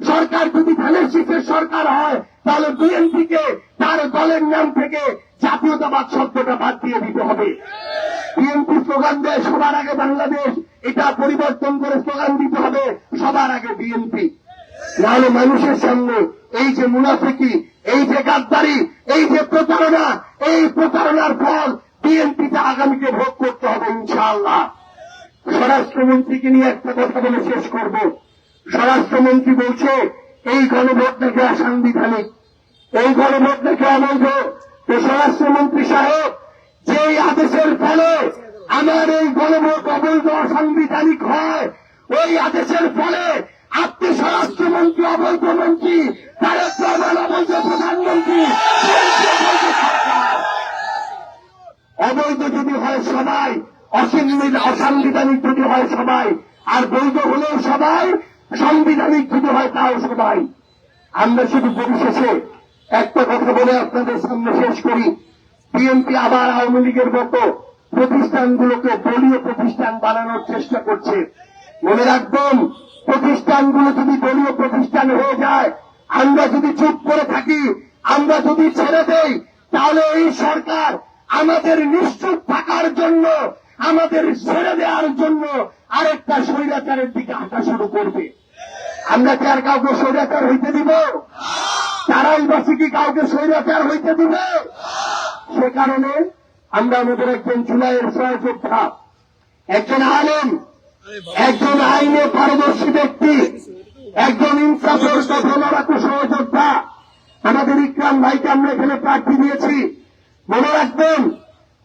সরকার যদি ধানের শীষের সরকার হয় তাহলে বিএনপিকে তার দলের নাম থেকে জাতীয়তাবাদ শব্দটা বাদ দিয়ে দিতে হবে। বিএনপি স্লোগান দেয় সবার আগে বাংলাদেশ, এটা পরিবর্তন করে স্লোগান দিতে হবে সবার আগে বিএনপি। নাহলে মানুষের সামনে এই যে মুনাফিকি, এই যে গাদ্দারি, এই যে প্রতারণা, এই প্রতারণার ফল বিএনপিতে আগামীতে ভোগ করতে হবে ইনশাআল্লাহ। স্বরাষ্ট্রমন্ত্রীকে নিয়ে একটা কথা বলে শেষ করব। স্বরাষ্ট্রমন্ত্রী বলছে এই গণভোট নাকি অসাংবিধানিক, এই গণভোট নাকি অবৈধ। তো স্বরাষ্ট্রমন্ত্রী সাহেব, যে আদেশের ফলে আমার এই গণভোট অবৈধ অসাংবিধানিক হয়, ওই আদেশের ফলে আপনি স্বরাষ্ট্রমন্ত্রী অবৈধ মন্ত্রী, তারেক রহমান অবৈধ প্রধানমন্ত্রী, অবৈধ যদি হয় সবাই, অসাংবিধানিক যদি হয় সবাই, আর বৈধ হলেও সবাই, সাংবিধানিক যদি হয় তাও সবাই। আমরা শুধু পরিশেষে একটা কথা বলে আপনাদের সামনে শেষ করি। বিএনপি আবার আওয়ামী লীগের মতো প্রতিষ্ঠানগুলোকে দলীয় প্রতিষ্ঠান বানানোর চেষ্টা করছে। মনে রাখবেন, প্রতিষ্ঠানগুলো যদি দলীয় প্রতিষ্ঠান হয়ে যায়, আমরা যদি চুপ করে থাকি, আমরা যদি ছেড়ে দেই, তাহলে এই সরকার আমাদের নিশ্চুপ থাকার জন্য, আমাদের ছেড়ে দেওয়ার জন্য আরেকটা স্বৈরাচারের দিকে হাঁটা শুরু করবে। আমরা কি আর কাউকে স্বৈরাচার হইতে দিব? তারাই বাসী কি কাউকে স্বৈরাচার হইতে দিবে? সে কারণে আমরা আমাদের একজন জুলাইয়ের সহযোদ্ধা, একজন আলেম, একজন আইনে পারদর্শী ব্যক্তি, একজন ইনসাফের দফলরাকু সহযোদ্ধা আমাদের ইকরাম ভাইকে আমরা এখানে প্রার্থী দিয়েছি। মনে রাখবেন,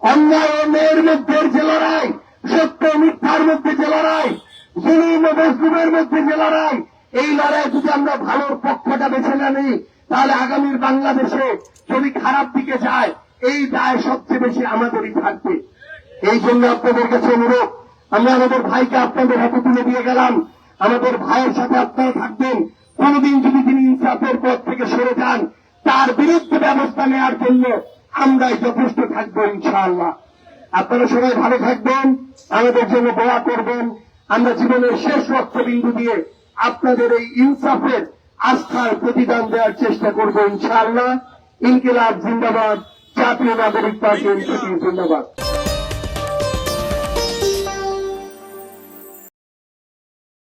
অন্যায় ও ন্যায়ের মধ্যে যে লড়াই, সত্য মিথ্যার মধ্যে যে লড়াই, জুলুম ও মজলুমের মধ্যে যে লড়াই, এই লড়াই যদি আমরা ভালোর পক্ষটা বেছে না নিই, তাহলে আগামীর বাংলাদেশে যদি খারাপ দিকে যায়, এই দায় সবচেয়ে বেশি আমাদেরই থাকবে। এই জন্য আপনাদের কাছে অনুরোধ, আমরা আমাদের ভাইকে আপনাদের হাতে তুলে দিয়ে গেলাম। আমাদের ভাইয়ের সাথে আপনারা থাকবেন। কোনদিন যদি তিনি ইনসাফের পথ থেকে সরে যান, তার বিরুদ্ধে ব্যবস্থা নেওয়ার জন্য আমরাই যথেষ্ট থাকবো ইনশাআল্লাহ। আপনারা সবাই ভালো থাকবেন, আমাদের জন্য দোয়া করবেন। আমরা জীবনের শেষ রক্তবিন্দু দিয়ে আপনাদের এই ইনসাফের আস্থার প্রতিদান দেওয়ার চেষ্টা করবো ইনশাআল্লাহ। ইনকিলাব জিন্দাবাদ, জাতীয় নাগরিক পার্টি জিন্দাবাদ।